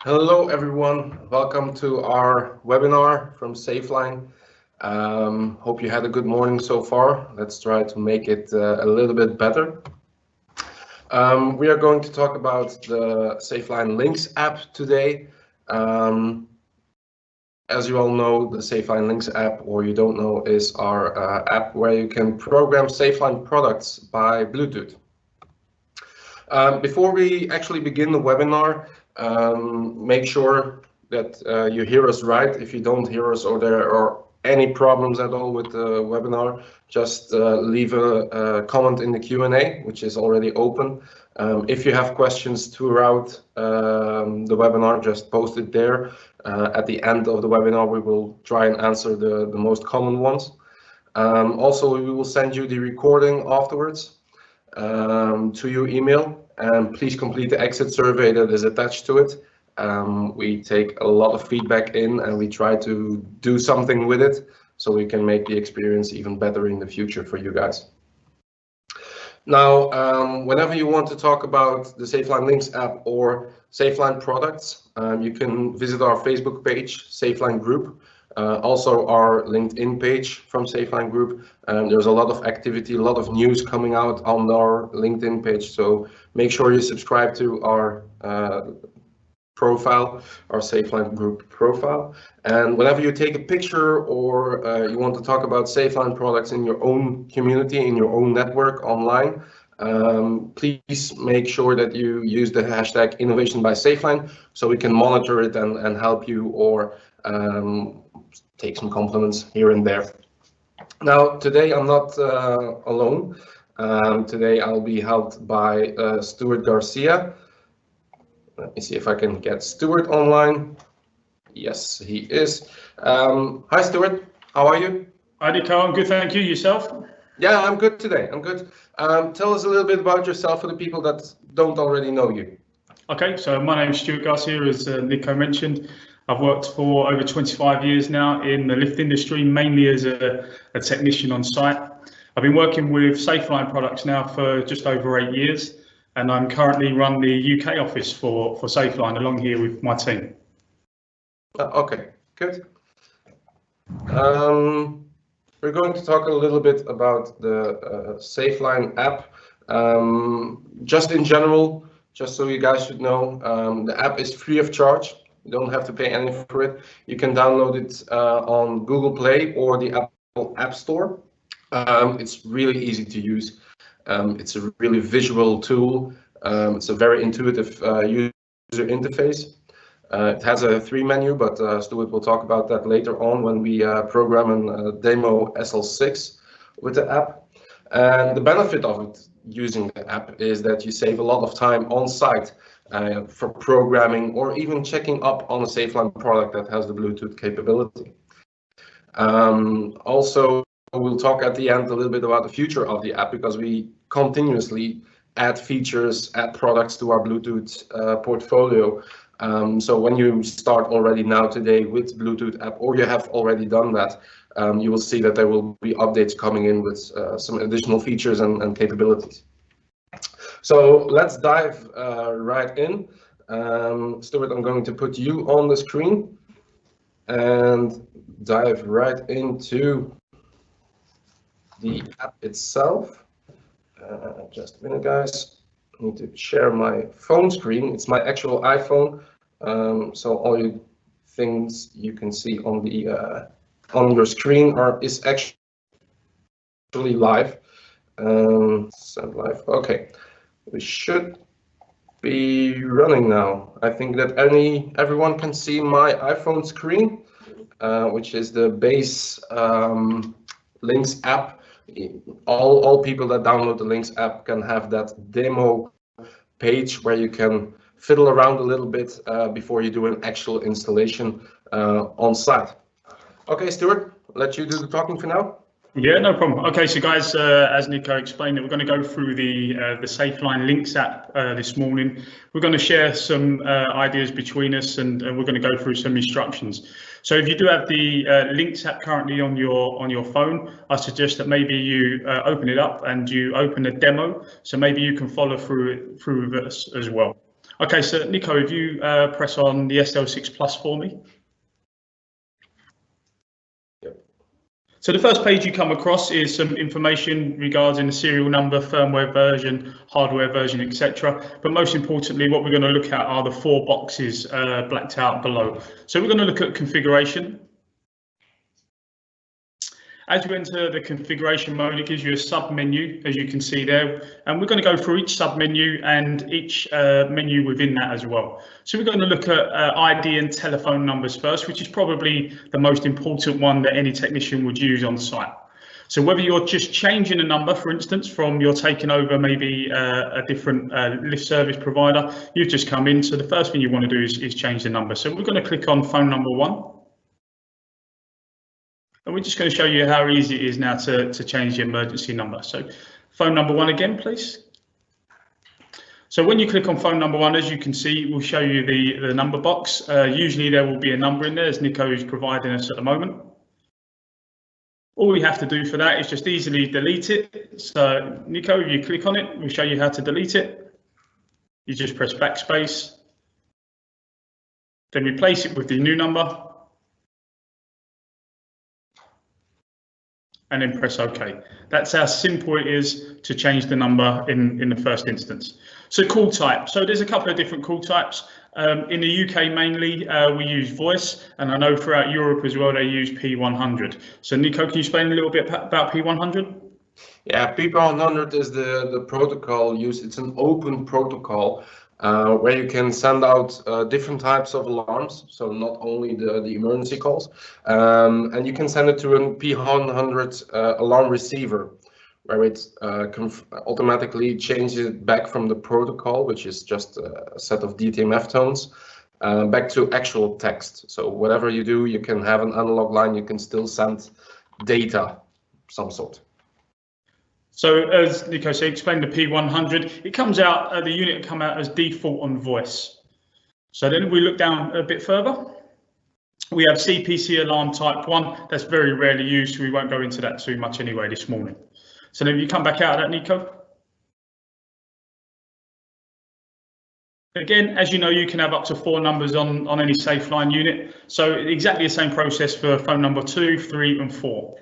Hello everyone, welcome to our webinar from SafeLine. Hope you had a good morning so far. Let's try to make it a little bit better. We are going to talk about the SafeLine LYNX app today. As you all know, the SafeLine LYNX app, or you don't know, is our app where you can program SafeLine products by Bluetooth. Before we actually begin the webinar, make sure that you hear us right. If you don't hear us or there are any problems at all with the webinar, just leave a comment in the Q&A, which is already open. If you have questions throughout the webinar, just post it there. At the end of the webinar, we will try and answer the most common ones. Also, we will send you the recording afterwards to your email, and please complete the exit survey that is attached to it. We take a lot of feedback in and we try to do something with it so we can make the experience even better in the future for you guys. Now, whenever you want to talk about the SafeLine LYNX app or SafeLine products, you can visit our Facebook page, SafeLine Group. Also our LinkedIn page from SafeLine Group. There's a lot of activity, a lot of news coming out on our LinkedIn page, so make sure you subscribe to our profile, our SafeLine Group profile. And whenever you take a picture or you want to talk about SafeLine products in your own community, in your own network online, please make sure that you use the hashtag innovation by SafeLine so we can monitor it and help you, or take some compliments here and there. Now, today I'm not alone. Today I'll be helped by Stuart Garcia. Let me see if I can get Stuart online. Yes, he is. Hi, Stuart. How are you? Hi, Nico. I'm good, thank you. Yourself? Yeah, I'm good today. I'm good. Tell us a little bit about yourself for the people that don't already know you. Okay, so my name is Stuart Garcia, as Nico mentioned. I've worked for over 25 years now in the lift industry, mainly as a technician on site. I've been working with SafeLine products now for just over 8 years, and I'm currently run the UK office for SafeLine along here with my team. Okay, good. We're going to talk a little bit about the SafeLine app. Just in general, just so you guys should know, the app is free of charge. You don't have to pay anything for it. You can download it on Google Play or the Apple App Store. It's really easy to use. It's a really visual tool. It's a very intuitive user interface. It has a 3 menu, but Stuart will talk about that later on when we program and demo SL6 with the app. And the benefit of it using the app is that you save a lot of time on site for programming or even checking up on a SafeLine product that has the Bluetooth capability. Also, we'll talk at the end a little bit about the future of the app, because we continuously add features, add products to our Bluetooth portfolio. So when you start already now today with Bluetooth app, or you have already done that, you will see that there will be updates coming in with some additional features and capabilities. So let's dive right in. Stuart, I'm going to put you on the screen and dive right into the app itself. Just a minute, guys. I need to share my phone screen. It's my actual iPhone, so all you things you can see on the on your screen is actually live. Send live. Okay, we should be running now. I think that everyone can see my iPhone screen, which is the base LYNX app. All people that download the LYNX app can have that demo page where you can fiddle around a little bit before you do an actual installation on site. Okay, Stuart, let you do the talking for now. Yeah, no problem. Okay, so guys, as Nico explained, we're going to go through the SafeLine LYNX app this morning. We're going to share some ideas between us, and we're going to go through some instructions. So if you do have the LYNX app currently on your phone, I suggest that maybe you open it up and you open a demo, so maybe you can follow through with us as well. Okay, so Nico, if you press on the SL6 Plus for me. So the first page you come across is some information regarding the serial number, firmware version, hardware version, etc. But most importantly, what we're going to look at are the 4 boxes blacked out below. So we're going to look at configuration. As you enter the configuration mode, it gives you a sub menu, as you can see there, and we're going to go through each sub menu and each menu within that as well. So we're going to look at ID and telephone numbers first, which is probably the most important one that any technician would use on site. So whether you're just changing a number, for instance, from you're taking over maybe a different lift service provider, you've just come in. So the first thing you want to do is change the number. So we're going to click on phone number 1. And we're just going to show you how easy it is now to change the emergency number. So phone number 1 again, please. So when you click on phone number 1, as you can see, it will show you the number box. Usually there will be a number in there, as Nico is providing us at the moment. All we have to do for that is just easily delete it. So Nico, if you click on it, we'll show you how to delete it. You just press backspace, then replace it with the new number, and then press OK. That's how simple it is to change the number in the first instance. So call type. So there's a couple of different call types. In the UK mainly, we use voice, and I know throughout Europe as well they use P100. So Nico, can you explain a little bit about P100? Yeah, P100 is the protocol used. It's an open protocol where you can send out different types of alarms, so not only the emergency calls, and you can send it to a P100 alarm receiver, where it automatically changes it back from the protocol, which is just a set of DTMF tones, back to actual text. So whatever you do, you can have an analog line, you can still send data, some sort. So as Nico said, explain the P100, it comes out, the unit come out as default on voice. So then if we look down a bit further, we have CPC alarm type 1. That's very rarely used, so we won't go into that too much anyway this morning. So then if you come back out of that, Nico. Again, as you know, you can have up to 4 numbers on any SafeLine unit. So exactly the same process for phone number 2, 3 and 4.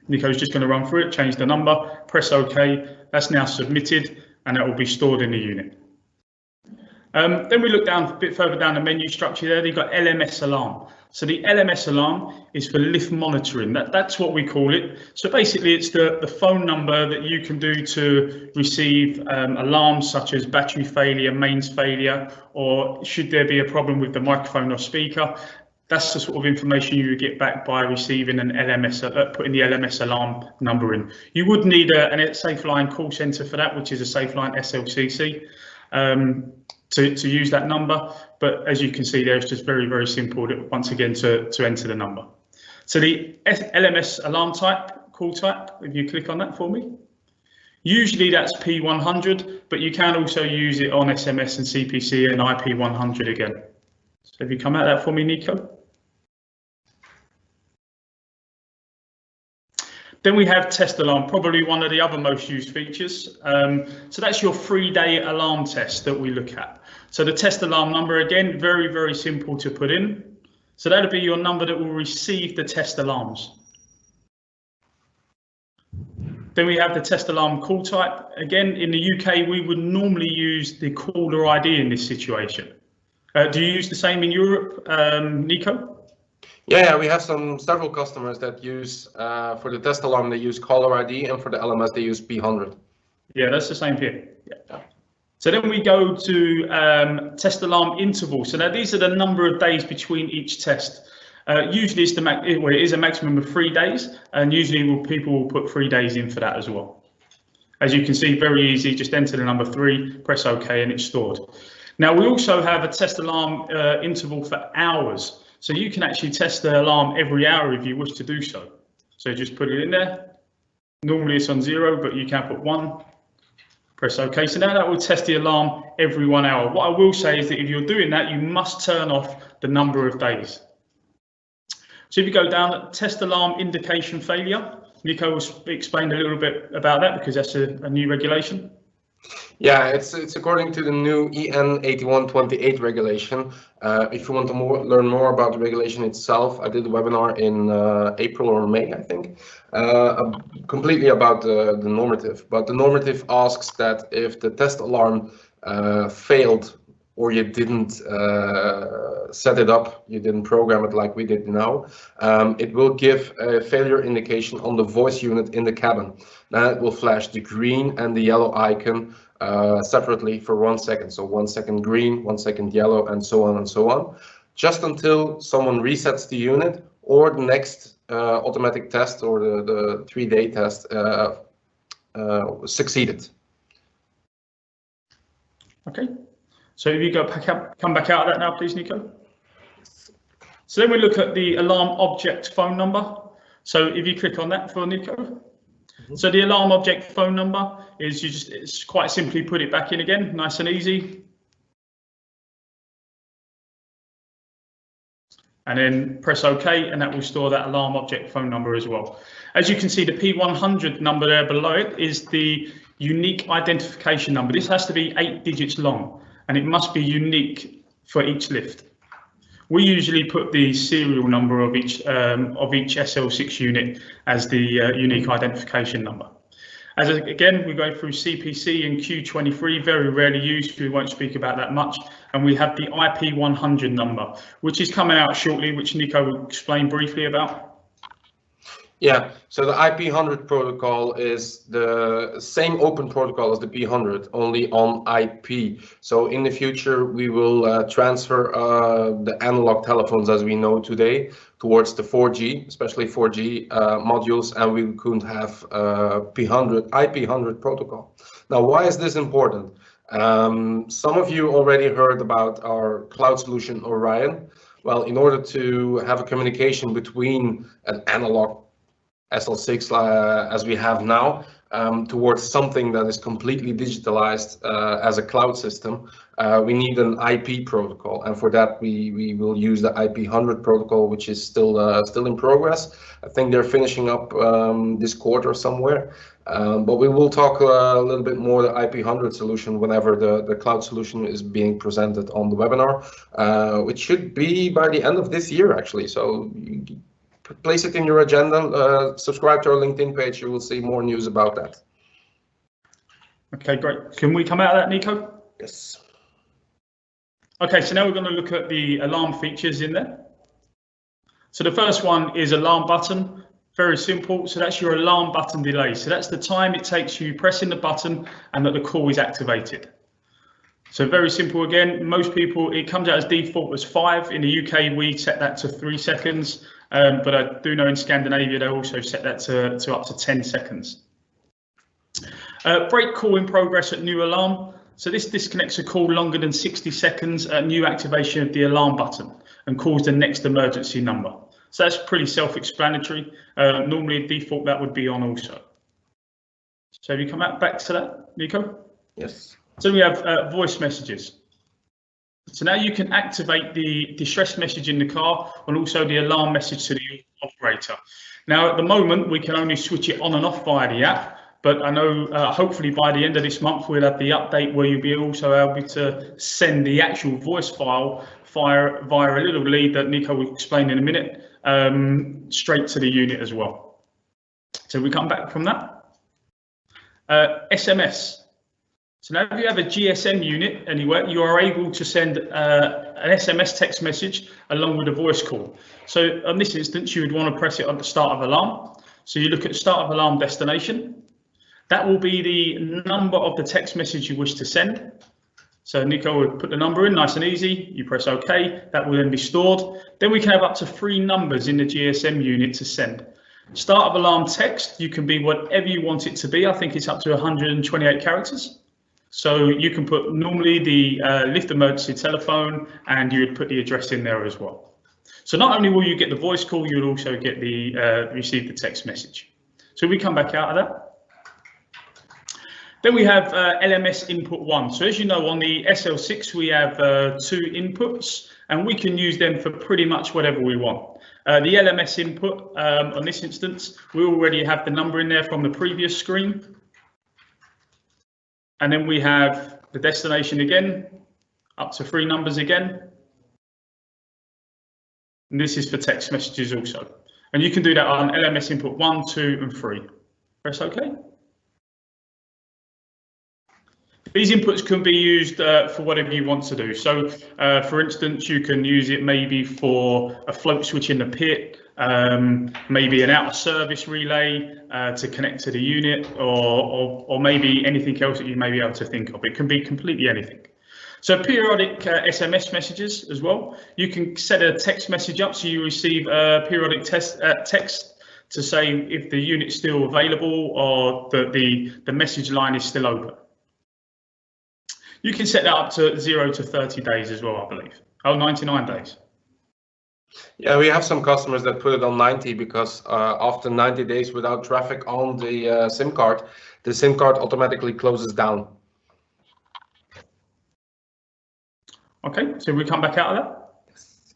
Nico's just going to run through it, change the number, press OK. That's now submitted, and that will be stored in the unit. Then we look down a bit further down the menu structure there. You've got LMS alarm. So the LMS alarm is for lift monitoring. That's what we call it. So basically, it's the phone number that you can do to receive alarms such as battery failure, mains failure, or should there be a problem with the microphone or speaker. That's the sort of information you would get back by receiving an LMS, putting the LMS alarm number in. You would need a SafeLine call center for that, which is a SafeLine SL6, to use that number. But as you can see there, it's just very, very simple once again to enter the number. So the LMS alarm type, call type, if you click on that for me, usually that's P100, but you can also use it on SMS and CPC and IP100 again. So if you come out of that for me, Nico. Then we have test alarm, probably one of the other most used features. So that's your 3-day alarm test that we look at. So the test alarm number, again, very, very simple to put in. So that'll be your number that will receive the test alarms. Then we have the test alarm call type. Again, in the UK, we would normally use the caller ID in this situation. Do you use the same in Europe, Nico? Yeah, we have several customers that use, for the test alarm, they use caller ID, and for the LMS, they use P100. Yeah, that's the same here. Yeah. So then we go to test alarm interval. So now these are the number of days between each test. Usually it's it is a maximum of 3 days, and usually people will put 3 days in for that as well. As you can see, very easy, just enter the number 3, press OK, and it's stored. Now we also have a test alarm interval for hours. So you can actually test the alarm every hour if you wish to do so. So just put it in there. Normally it's on 0, but you can put 1. Press OK. So now that will test the alarm every 1 hour. What I will say is that if you're doing that, you must turn off the number of days. So if you go down, test alarm indication failure. Nico will explain a little bit about that because that's a new regulation. Yeah, it's according to the new EN 8128 regulation. If you want to learn more about the regulation itself, I did a webinar in April or May, I think, completely about the normative. But the normative asks that if the test alarm failed, or you didn't set it up, you didn't program it like we did now, it will give a failure indication on the voice unit in the cabin. Then it will flash the green and the yellow icon separately for 1 second. So 1 second green, 1 second yellow, and so on and so on, just until someone resets the unit or the next automatic test or the 3-day test succeeded. Okay. So if you come back out of that now, please, Nico. So then we look at the alarm object phone number. So if you click on that for Nico. Mm-hmm. So the alarm object phone number is it's quite simply put it back in again, nice and easy. And then press OK, and that will store that alarm object phone number as well. As you can see, the P100 number there below it is the unique identification number. This has to be 8 digits long, and it must be unique for each lift. We usually put the serial number of each SL6 unit as the unique identification number. Again, we go through CPC and Q23, very rarely used, we won't speak about that much. And we have the IP100 number, which is coming out shortly, which Nico will explain briefly about. Yeah, so the IP100 protocol is the same open protocol as the P100, only on IP. So in the future, we will transfer the analog telephones as we know today towards the 4G, especially 4G modules, and we couldn't have IP100 protocol. Now, why is this important? Some of you already heard about our cloud solution, Orion. Well, in order to have a communication between an analog SL6 as we have now towards something that is completely digitalized as a cloud system, we need an IP protocol, and for that we will use the IP100 protocol, which is still in progress. I think they're finishing up this quarter somewhere, but we will talk a little bit more the IP100 solution whenever the cloud solution is being presented on the webinar, which should be by the end of this year actually. So place it in your agenda, subscribe to our LinkedIn page, you will see more news about that. Okay, great. Can we come out of that, Nico? Yes. Okay, so now we're going to look at the alarm features in there. So the first one is alarm button, very simple. So that's your alarm button delay. So that's the time it takes you pressing the button and that the call is activated. So very simple again, most people, it comes out as default as 5. In the UK, we set that to 3 seconds. But I do know in Scandinavia, they also set that to up to 10 seconds. Break call in progress at new alarm. So this disconnects a call longer than 60 seconds at new activation of the alarm button and calls the next emergency number. So that's pretty self-explanatory. Normally default that would be on also. So have you come back to that, Nico? Yes. So we have voice messages. So now you can activate the distress message in the car and also the alarm message to the operator. Now, at the moment, we can only switch it on and off via the app, but I know hopefully by the end of this month, we'll have the update where you'll be also able to send the actual voice file via a little lead that Nico will explain in a minute, straight to the unit as well. So we come back from that. SMS. So now if you have a GSM unit anywhere, you are able to send an SMS text message along with a voice call. So on this instance, you would want to press it on the start of alarm. So you look at start of alarm destination. That will be the number of the text message you wish to send. So Nico would put the number in, nice and easy. You press OK, that will then be stored. Then we can have up to 3 numbers in the GSM unit to send. Start of alarm text, you can be whatever you want it to be. I think it's up to 128 characters. So you can put normally the lift emergency telephone, and you would put the address in there as well. So not only will you get the voice call, you'll also get the receive the text message. So we come back out of that. Then we have LMS input 1. So as you know, on the SL6, we have 2 inputs, and we can use them for pretty much whatever we want. The LMS input, on this instance, we already have the number in there from the previous screen. And then we have the destination again, up to 3 numbers again. And this is for text messages also. And you can do that on LMS input 1, 2, and 3. Press OK. These inputs can be used for whatever you want to do. So, for instance, you can use it maybe for a float switch in the pit, maybe an out of service relay to connect to the unit, or maybe anything else that you may be able to think of. It can be completely anything. So periodic SMS messages as well. You can set a text message up so you receive a periodic text to say if the unit's still available or that the message line is still open. You can set that up to 0 to 30 days as well, I believe. Oh, 99 days. Yeah, we have some customers that put it on 90 because after 90 days without traffic on the SIM card, the SIM card automatically closes down. Okay, so we come back out of that. Yes.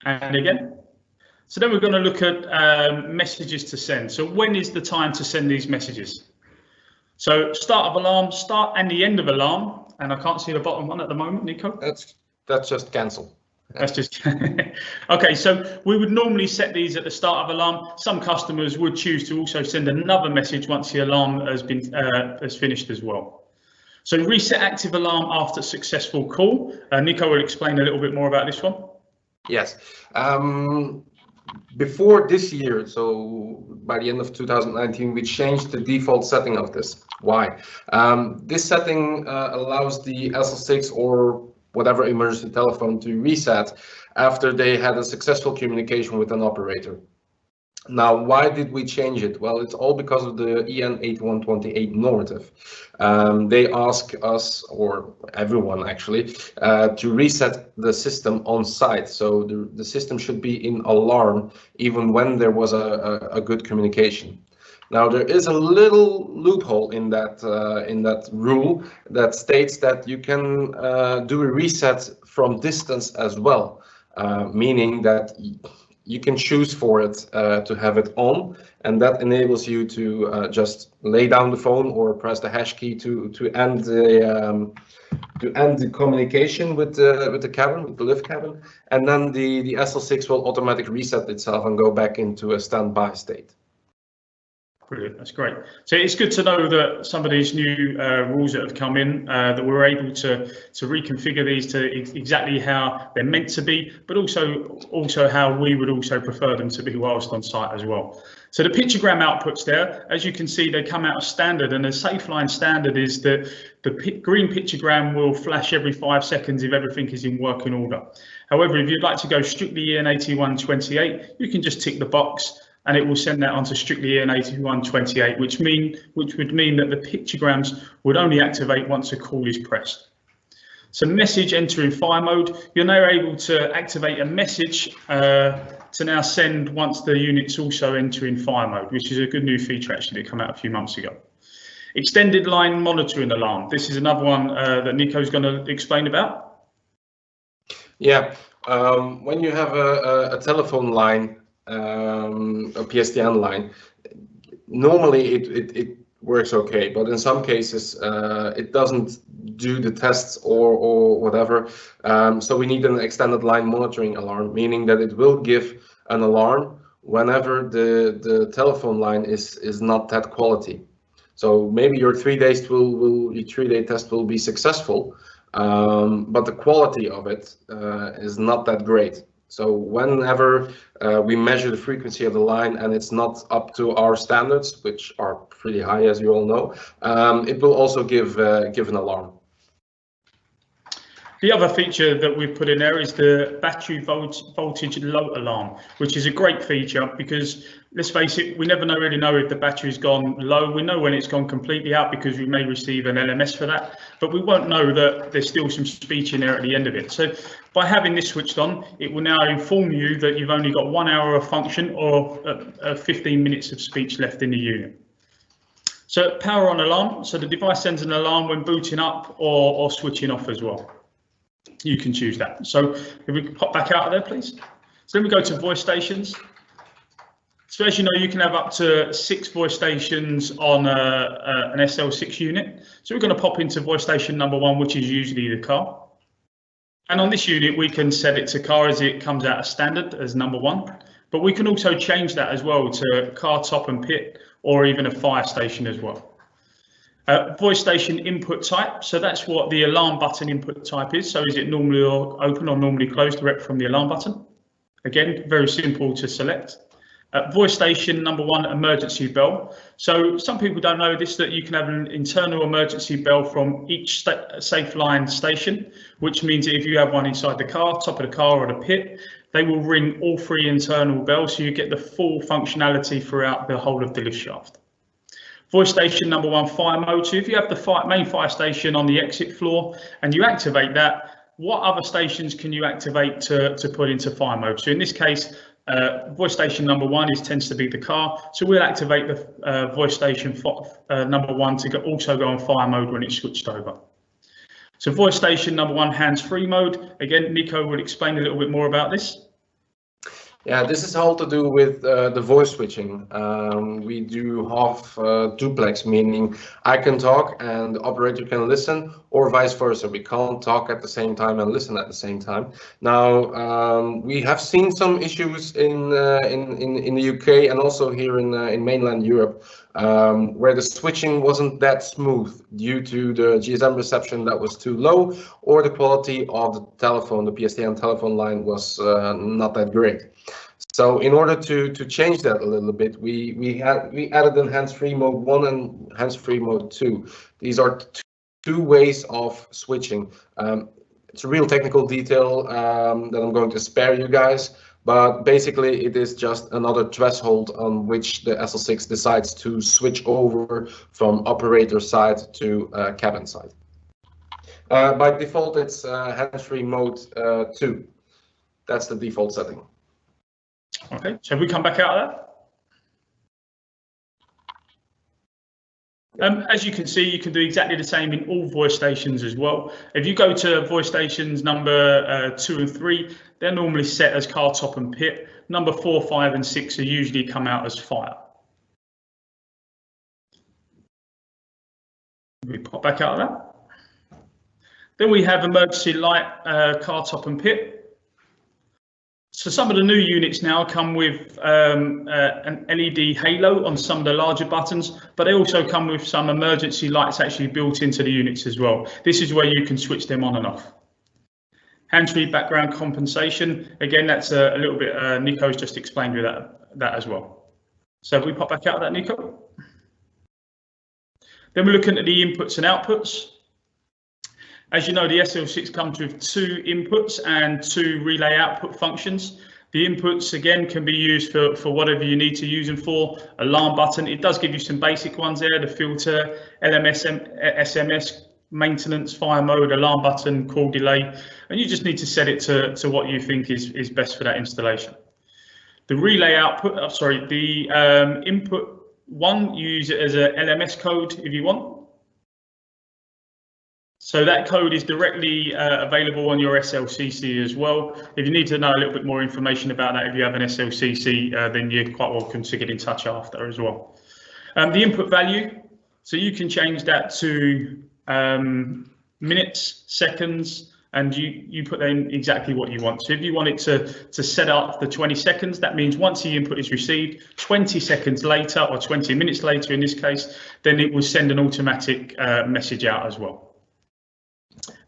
And again. So then we're going to look at messages to send. So when is the time to send these messages? So start of alarm, start and the end of alarm, and I can't see the bottom one at the moment, Nico. That's just cancel. That's just okay. So we would normally set these at the start of alarm. Some customers would choose to also send another message once the alarm has finished as well. So reset active alarm after successful call. Nico will explain a little bit more about this one. Yes. Before this year, so by the end of 2019, we changed the default setting of this. Why? This setting allows the SL6 or whatever emergency telephone to reset after they had a successful communication with an operator. Now, why did we change it? Well, it's all because of the EN 8128 normative. They ask us, or everyone actually, to reset the system on site. So the system should be in alarm even when there was a good communication. Now, there is a little loophole in that rule that states that you can do a reset from distance as well, meaning that you can choose for it to have it on, and that enables you to just lay down the phone or press the hash key to end the communication with the cabin, with the lift cabin, and then the SL6 will automatically reset itself and go back into a standby state. Brilliant, that's great. So it's good to know that some of these new rules that have come in, that we're able to reconfigure these to exactly how they're meant to be, but also how we would also prefer them to be whilst on site as well. So the pictogram outputs there, as you can see, they come out of standard, and the SafeLine standard is that the green pictogram will flash every 5 seconds if everything is in working order. However, if you'd like to go strictly EN 8128, you can just tick the box and it will send that onto strictly EN 8128, which would mean that the pictograms would only activate once a call is pressed. So message entering fire mode, you're now able to activate a message to now send once the unit's also entering fire mode, which is a good new feature actually that came out a few months ago. Extended line monitoring alarm. This is another one that Nico's going to explain about. Yeah, when you have a telephone line, a PSTN line, normally it works okay, but in some cases it doesn't do the tests or whatever. So we need an extended line monitoring alarm, meaning that it will give an alarm whenever the telephone line is not that quality. So maybe your 3-day test will be successful, but the quality of it is not that great. So whenever we measure the frequency of the line and it's not up to our standards, which are pretty high, as you all know, it will also give an alarm. The other feature that we've put in there is the battery voltage low alarm, which is a great feature because, let's face it, we never really know if the battery's gone low. We know when it's gone completely out because we may receive an LMS for that, but we won't know that there's still some speech in there at the end of it. So by having this switched on, it will now inform you that you've only got 1 hour of function or 15 minutes of speech left in the unit. So power on alarm, so the device sends an alarm when booting up or switching off as well. You can choose that. So if we can pop back out of there, please. So then we go to voice stations. So as you know, you can have up to 6 voice stations on an SL6 unit. So we're going to pop into voice station number 1, which is usually the car. And on this unit, we can set it to car as it comes out as standard as number 1. But we can also change that as well to car, top and pit, or even a fire station as well. Voice station input type. So that's what the alarm button input type is. So is it normally open or normally closed direct from the alarm button? Again, very simple to select. Voice station number 1, emergency bell. So some people don't know this, that you can have an internal emergency bell from each SafeLine station, which means that if you have one inside the car, top of the car or the pit, they will ring all 3 internal bells, so you get the full functionality throughout the whole of the lift shaft. Voice station number 1, fire mode. So if you have the main fire station on the exit floor and you activate that, what other stations can you activate to put into fire mode? So in this case, voice station number 1 tends to be the car, so we'll activate the voice station number 1 to also go on fire mode when it's switched over. So voice station number 1, hands-free mode. Again, Nico will explain a little bit more about this. Yeah, this is all to do with the voice switching. We do half duplex, meaning I can talk and the operator can listen, or vice versa. We can't talk at the same time and listen at the same time. Now, we have seen some issues in the UK and also here in mainland Europe, where the switching wasn't that smooth due to the GSM reception that was too low, or the quality of the telephone, the PSTN telephone line was not that great. So in order to change that a little bit, we added in hands-free mode 1 and hands-free mode 2. These are two ways of switching. It's a real technical detail that I'm going to spare you guys, but basically it is just another threshold on which the SL6 decides to switch over from operator side to cabin side. By default, it's hands-free mode 2. That's the default setting. Okay, so we come back out of that. As you can see, you can do exactly the same in all voice stations as well. If you go to voice stations number 2 and 3, they're normally set as car, top and pit. Number 4, 5 and 6 are usually come out as fire. We pop back out of that. Then we have emergency light, car, top and pit. So some of the new units now come with an LED halo on some of the larger buttons, but they also come with some emergency lights actually built into the units as well. This is where you can switch them on and off. Hands-free background compensation. Again, that's a little bit, Nico's just explained with that as well. So if we pop back out of that, Nico. Then we're looking at the inputs and outputs. As you know, the SL6 comes with 2 inputs and 2 relay output functions. The inputs, again, can be used for whatever you need to use them for. Alarm button, it does give you some basic ones there, the filter, LMS, SMS, maintenance, fire mode, alarm button, call delay, and you just need to set it to what you think is best for that installation. The relay output, the input 1, you use it as a LMS code if you want. So that code is directly available on your SLCC as well. If you need to know a little bit more information about that, if you have an SLCC, then you're quite welcome to get in touch after as well. The input value, so you can change that to minutes, seconds, and you put in exactly what you want. So if you want it to set up the 20 seconds, that means once the input is received, 20 seconds later, or 20 minutes later in this case, then it will send an automatic message out as well.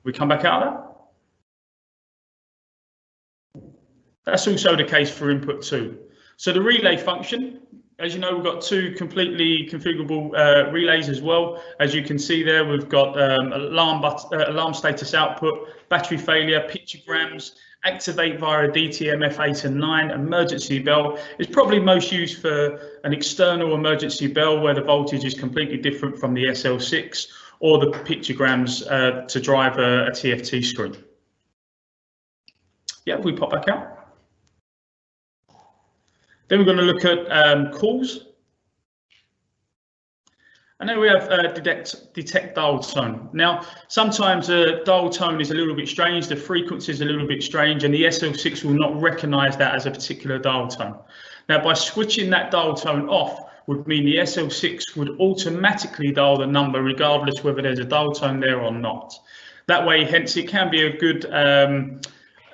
We come back out of that. That's also the case for input 2. So the relay function, as you know, we've got 2 completely configurable relays as well. As you can see there, we've got alarm status output, battery failure, pictograms, activate via DTMF 8 and 9, emergency bell. It's probably most used for an external emergency bell where the voltage is completely different from the SL6, or the pictograms to drive a TFT screen. Yeah, we pop back out. Then we're going to look at calls. And then we have detect dial tone. Now, sometimes a dial tone is a little bit strange, the frequency is a little bit strange, and the SL6 will not recognize that as a particular dial tone. Now, by switching that dial tone off would mean the SL6 would automatically dial the number regardless whether there's a dial tone there or not. That way, hence, it can be a good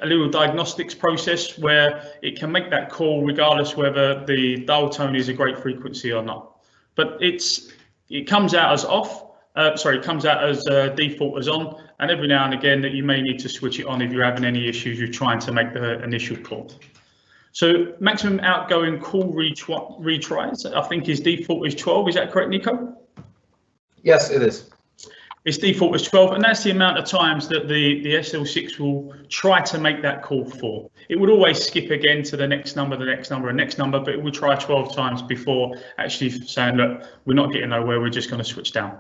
a little diagnostics process where it can make that call regardless whether the dial tone is a great frequency or not. But it comes out as off. It comes out as default as on, and every now and again that you may need to switch it on if you're having any issues with trying to make the initial call. So maximum outgoing call retries, I think his default is 12. Is that correct, Nico? Yes, it is. Its default is 12, and that's the amount of times that the SL6 will try to make that call for. It would always skip again to the next number, the next number, and next number, but it will try 12 times before actually saying, look, we're not getting nowhere, we're just going to switch down.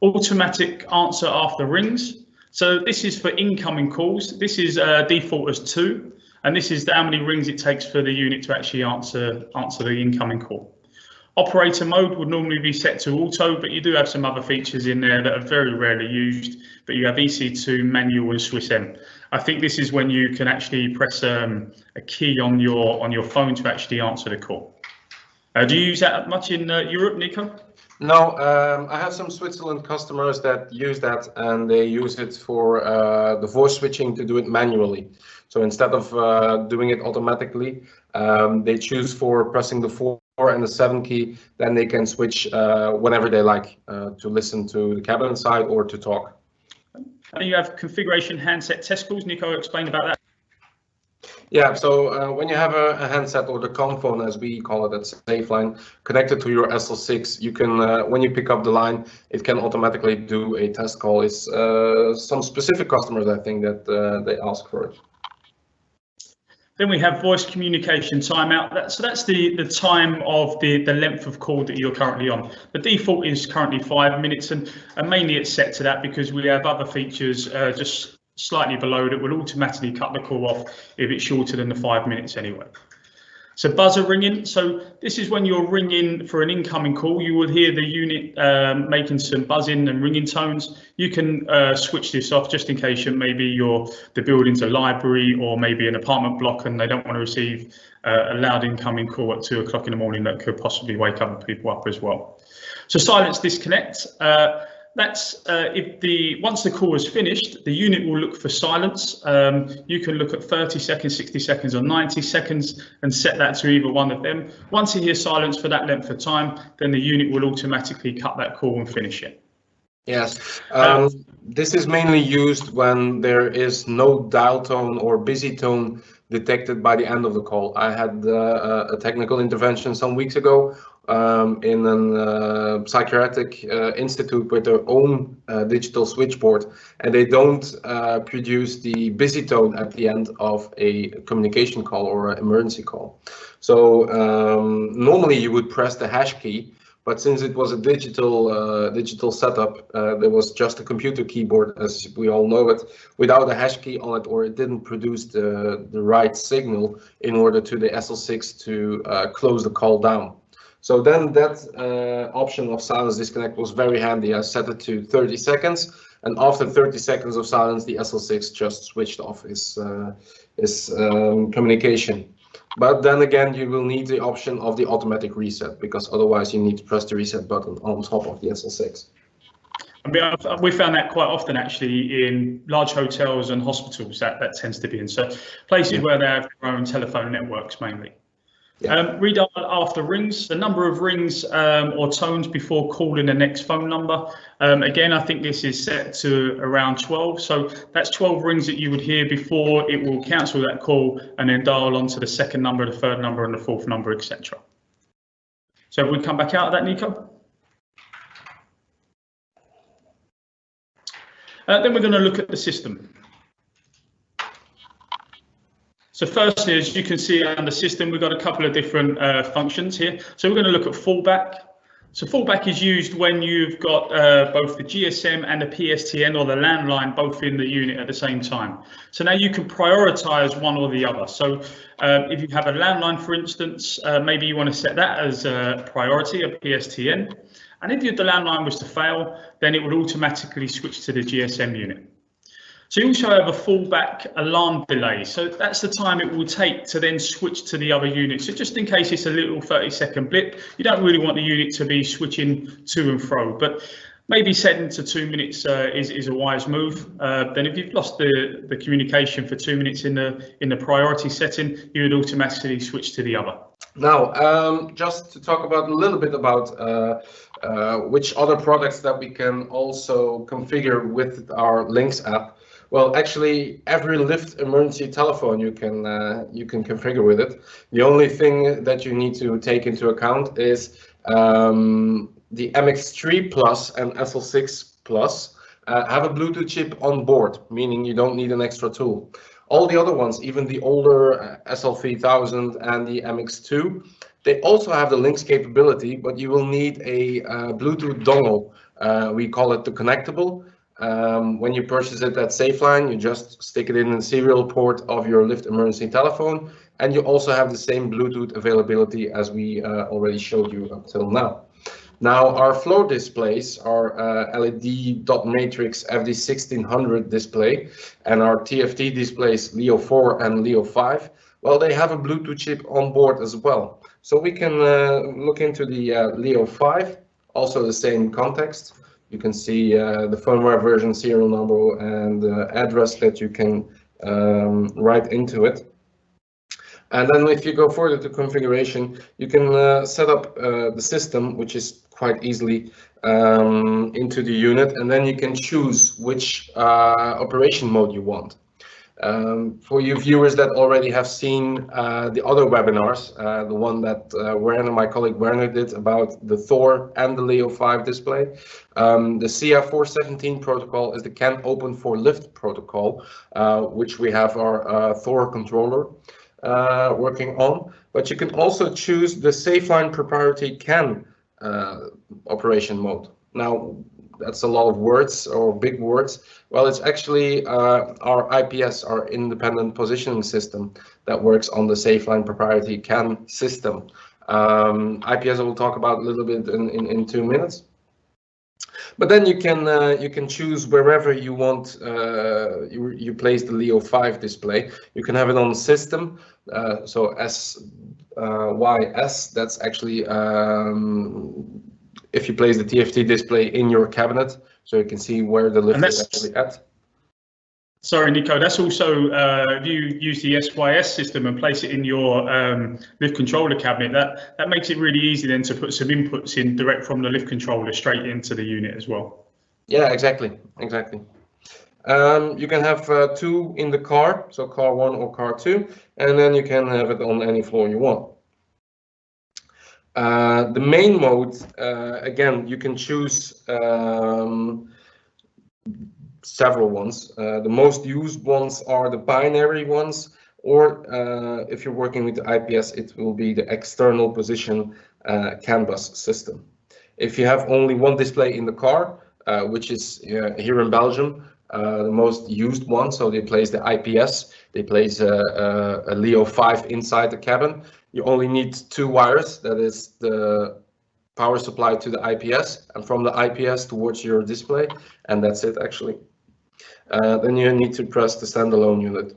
Automatic answer after rings. So this is for incoming calls. This is default as 2, and this is how many rings it takes for the unit to actually answer the incoming call. Operator mode would normally be set to auto, but you do have some other features in there that are very rarely used, but you have EC2, manual, and Swiss M. I think this is when you can actually press a key on your phone to actually answer the call. Do you use that much in Europe, Nico? No, I have some Switzerland customers that use that, and they use it for the voice switching to do it manually. So instead of doing it automatically, they choose for pressing the 4 and the 7 key, then they can switch whenever they like to listen to the cabinet side or to talk. And you have configuration handset test calls. Nico explained about that. Yeah, so when you have a handset or the comm phone, as we call it at SafeLine, connected to your SL6, you can, when you pick up the line, it can automatically do a test call. It's some specific customers, I think, that they ask for it. Then we have voice communication timeout. So that's the time of the length of call that you're currently on. The default is currently 5 minutes, and mainly it's set to that because we have other features just slightly below that will automatically cut the call off if it's shorter than the 5 minutes anyway. So buzzer ringing. So this is when you're ringing for an incoming call. You will hear the unit making some buzzing and ringing tones. You can switch this off just in case maybe the building's a library or maybe an apartment block and they don't want to receive a loud incoming call at 2 o'clock in the morning that could possibly wake other people up as well. So silence disconnect. That's once the call is finished, the unit will look for silence. You can look at 30 seconds, 60 seconds, or 90 seconds and set that to either one of them. Once you hear silence for that length of time, then the unit will automatically cut that call and finish it. Yes, this is mainly used when there is no dial tone or busy tone detected by the end of the call. I had a technical intervention some weeks ago in a psychiatric institute with their own digital switchboard, and they don't produce the busy tone at the end of a communication call or an emergency call. So normally you would press the hash key, but since it was a digital setup, there was just a computer keyboard, as we all know it, without a hash key on it, or it didn't produce the right signal in order to the SL6 to close the call down. So then that option of silence disconnect was very handy. I set it to 30 seconds, and after 30 seconds of silence, the SL6 just switched off its communication. But then again, you will need the option of the automatic reset, because otherwise you need to press the reset button on top of the SL6. I mean, we found that quite often actually in large hotels and hospitals that tends to be in. So places where they have their own telephone networks mainly. Yeah. Redial after rings, the number of rings or tones before calling the next phone number. Again, I think this is set to around 12. So that's 12 rings that you would hear before it will cancel that call and then dial on to the second number, the third number, and the fourth number, etc. So if we come back out of that, Nico. Then we're going to look at the system. So firstly, as you can see on the system, we've got a couple of different functions here. So we're going to look at fallback. So fallback is used when you've got both the GSM and the PSTN or the landline both in the unit at the same time. So now you can prioritize one or the other. So if you have a landline, for instance, maybe you want to set that as a priority, a PSTN. And if the landline was to fail, then it would automatically switch to the GSM unit. So you also have a fallback alarm delay. So that's the time it will take to then switch to the other unit. So just in case it's a little 30-second blip, you don't really want the unit to be switching to and fro. But maybe setting to 2 minutes is a wise move. Then if you've lost the communication for 2 minutes in the priority setting, you would automatically switch to the other. Now, just to talk about a little bit about which other products that we can also configure with our LYNX app. Well, actually, every lift emergency telephone you can configure with it. The only thing that you need to take into account is the MX3 Plus and SL6 Plus have a Bluetooth chip on board, meaning you don't need an extra tool. All the other ones, even the older SL3000 and the MX2, they also have the LYNX capability, but you will need a Bluetooth dongle. We call it the connectable. When you purchase it at SafeLine, you just stick it in the serial port of your lift emergency telephone, and you also have the same Bluetooth availability as we already showed you up till now. Now, our floor displays, our LED dot matrix FD1600 display, and our TFT displays Leo 4 and Leo 5, well, they have a Bluetooth chip on board as well. So we can look into the Leo 5, also the same context. You can see the firmware version, serial number, and address that you can write into it. And then if you go further to configuration, you can set up the system, which is quite easily into the unit, and then you can choose which operation mode you want. For you viewers that already have seen the other webinars, the one that my colleague Werner did about the Thor and the Leo 5 display, the CA417 protocol is the CAN Open for Lift protocol, which we have our Thor controller working on. But you can also choose the SafeLine proprietary CAN operation mode. Now, that's a lot of words or big words. Well, it's actually our IPS, our independent positioning system, that works on the SafeLine proprietary CAN system. IPS I will talk about a little bit in 2 minutes. But then you can choose wherever you want you place the Leo 5 display. You can have it on the system, so SYS, that's actually if you place the TFT display in your cabinet, so you can see where the lift is actually at. Sorry, Nico, that's also, if you use the SYS system and place it in your lift controller cabinet, that makes it really easy then to put some inputs in direct from the lift controller straight into the unit as well. Yeah, exactly. You can have 2 in the car, so car 1 or car 2, and then you can have it on any floor you want. The main mode, again, you can choose several ones. The most used ones are the binary ones, or if you're working with the IPS, it will be the external position CAN bus system. If you have only one display in the car, which is here in Belgium, the most used one, so they place the IPS, they place a Leo 5 inside the cabin. You only need 2 wires, that is the power supply to the IPS, and from the IPS towards your display, and that's it actually. Then you need to press the standalone unit.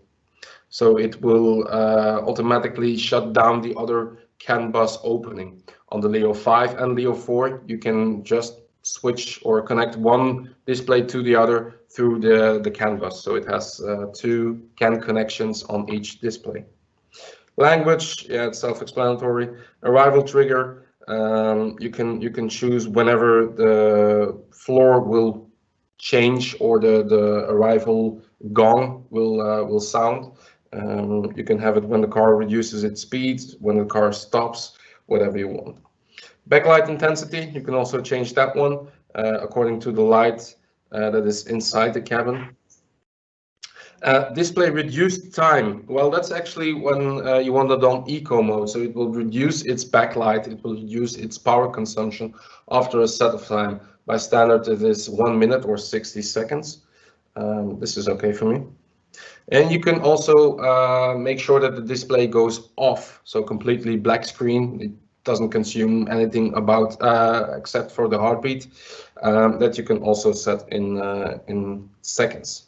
So it will automatically shut down the other CAN bus opening. On the Leo 5 and Leo 4, you can just switch or connect one display to the other through the CAN bus. So it has 2 CAN connections on each display. Language, yeah, it's self-explanatory. Arrival trigger, you can choose whenever the floor will change or the arrival gong will sound. You can have it when the car reduces its speed, when the car stops, whatever you want. Backlight intensity, you can also change that one according to the light that is inside the cabin. Display reduced time. Well, that's actually when you want it on eco mode, so it will reduce its backlight, it will reduce its power consumption after a set of time. By standard, it is 1 minute or 60 seconds. This is okay for me. And you can also make sure that the display goes off, so completely black screen. It doesn't consume anything about except for the heartbeat. That you can also set in seconds.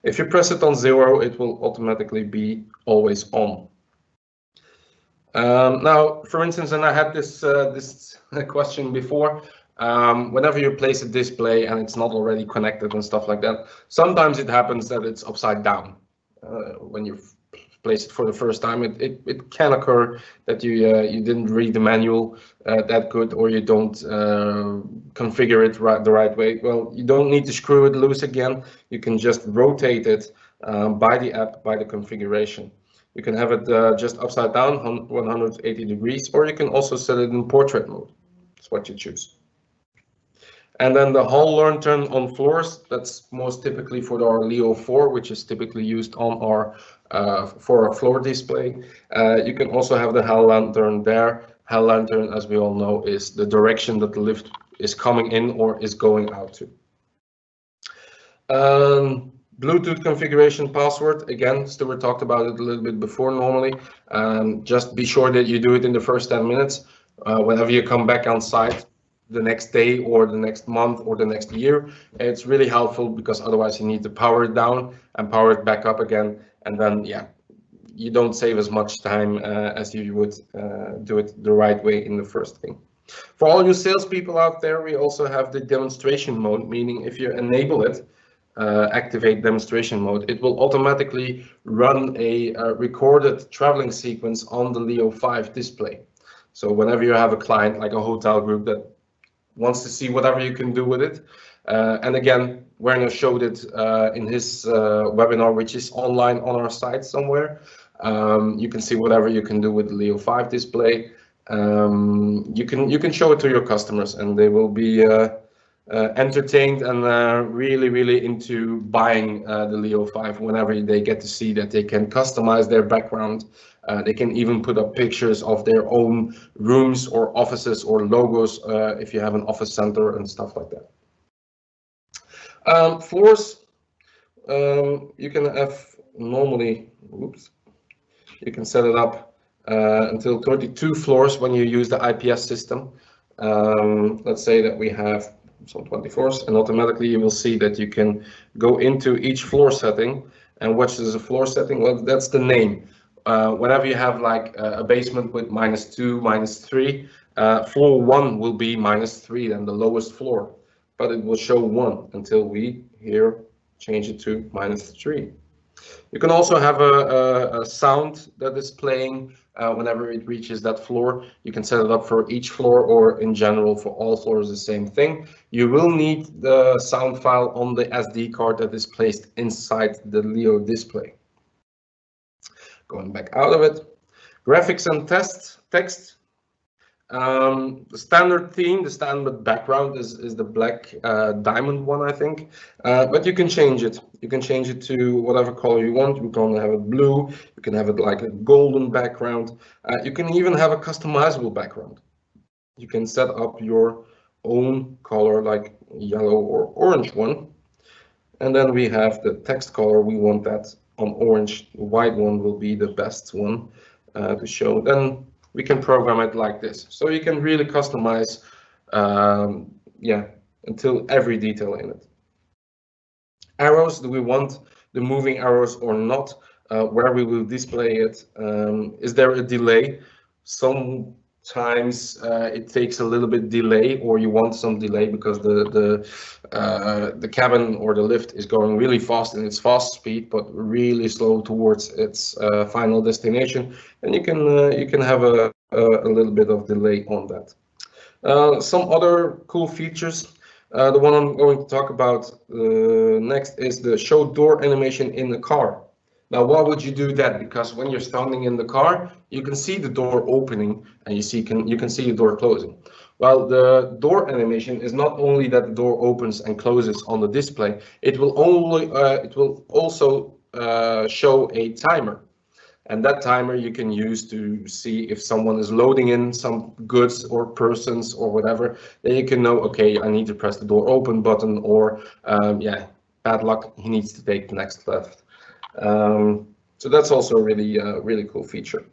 If you press it on 0, it will automatically be always on. Now, for instance, and I had this question before, whenever you place a display and it's not already connected and stuff like that, sometimes it happens that it's upside down. When you place it for the first time, it can occur that you didn't read the manual that good, or you don't configure it the right way. Well, you don't need to screw it loose again. You can just rotate it by the app, by the configuration. You can have it just upside down, 180 degrees, or you can also set it in portrait mode. It's what you choose. And then the hall learn turn on floors, that's most typically for our Leo 4, which is typically used on our for our floor display. You can also have the hall lantern there. Hall lantern, as we all know, is the direction that the lift is coming in or is going out to. Bluetooth configuration password, again, Stuart talked about it a little bit before normally. Just be sure that you do it in the first 10 minutes. Whenever you come back on site the next day or the next month or the next year, it's really helpful, because otherwise you need to power it down and power it back up again. And then, yeah, you don't save as much time as you would do it the right way in the first thing. For all you salespeople out there, we also have the demonstration mode, meaning if you enable it, activate demonstration mode, it will automatically run a recorded traveling sequence on the Leo 5 display. So whenever you have a client like a hotel group that wants to see whatever you can do with it, and again, Werner showed it in his webinar, which is online on our site somewhere. You can see whatever you can do with the Leo 5 display. You can show it to your customers, and they will be entertained and really into buying the Leo 5 whenever they get to see that they can customize their background. They can even put up pictures of their own rooms or offices or logos if you have an office center and stuff like that. Floors, you can have normally, you can set it up until 32 floors when you use the IPS system. Let's say that we have some 20 floors, and automatically you will see that you can go into each floor setting. And what is a floor setting? Well, that's the name. Whenever you have like a basement with -2, -3, floor 1 will be -3, then the lowest floor, but it will show 1 until we here change it to -3. You can also have a sound that is playing whenever it reaches that floor. You can set it up for each floor, or in general for all floors the same thing. You will need the sound file on the SD card that is placed inside the Leo display. Going back out of it, graphics and text. The standard theme, the standard background is the black diamond one, I think, but you can change it. You can change it to whatever color you want. You can have it blue, you can have it like a golden background. You can even have a customizable background. You can set up your own color, like yellow or orange one. And then we have the text color. We want that on orange. The white one will be the best one to show. Then we can program it like this. So you can really customize, until every detail in it. Arrows, do we want the moving arrows or not? Where we will display it? Is there a delay? Sometimes it takes a little bit delay, or you want some delay because the cabin or the lift is going really fast in its fast speed, but really slow towards its final destination, and you can have a little bit of delay on that. Some other cool features. The one I'm going to talk about next is the show door animation in the car. Now, why would you do that? Because when you're standing in the car, you can see the door opening and you can see the door closing. Well, the door animation is not only that the door opens and closes on the display, it will also show a timer. And that timer you can use to see if someone is loading in some goods or persons or whatever. Then you can know, okay, I need to press the door open button, or bad luck, he needs to take the next left. So that's also a really cool feature.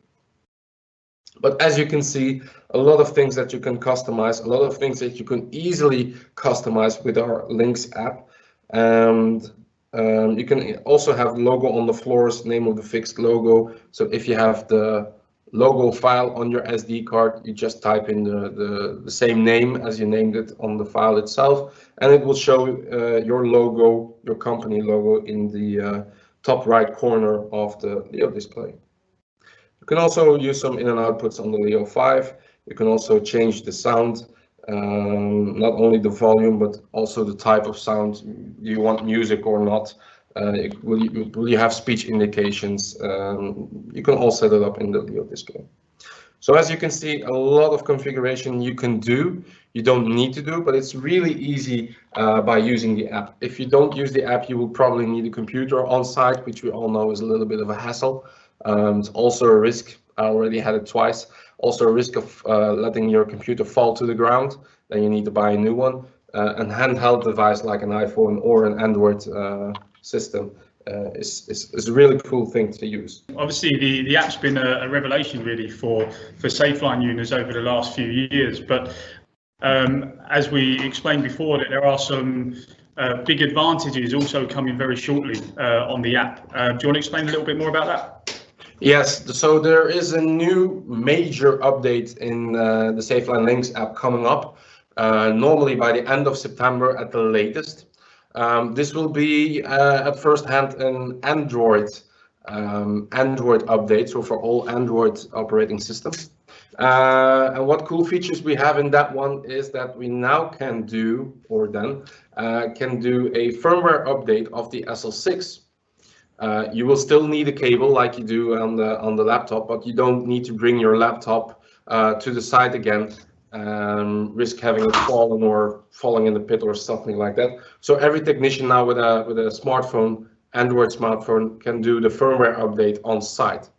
But as you can see, a lot of things that you can customize, a lot of things that you can easily customize with our LYNX app. And You can also have logo on the floors, name of the fixed logo. So if you have the logo file on your SD card, you just type in the same name as you named it on the file itself, and it will show your logo, your company logo, in the top right corner of the Leo display. You can also use some in and outputs on the Leo 5. You can also change the sound, not only the volume, but also the type of sound. Do you want music or not? Will you have speech indications? You can all set it up in the Leo display. So as you can see, a lot of configuration you can do. You don't need to do, but it's really easy by using the app. If you don't use the app, you will probably need a computer on site, which we all know is a little bit of a hassle. It's also a risk. I already had it twice. Also a risk of letting your computer fall to the ground. Then you need to buy a new one. An handheld device like an iPhone or an Android system is a really cool thing to use. Obviously, the app's been a revelation really for SafeLine users over the last few years. But as we explained before, that there are some big advantages also coming very shortly on the app. Do you want to explain a little bit more about that? Yes, so there is a new major update in the SafeLine LYNX app coming up, normally by the end of September at the latest. This will be at first hand an Android update, so for all Android operating systems. And what cool features we have in that one is that we now can do, can do a firmware update of the SL6. You will still need a cable like you do on the laptop, but you don't need to bring your laptop to the site again, risk having it fallen or falling in the pit or something like that. So every technician now with a smartphone, Android smartphone, can do the firmware update on site.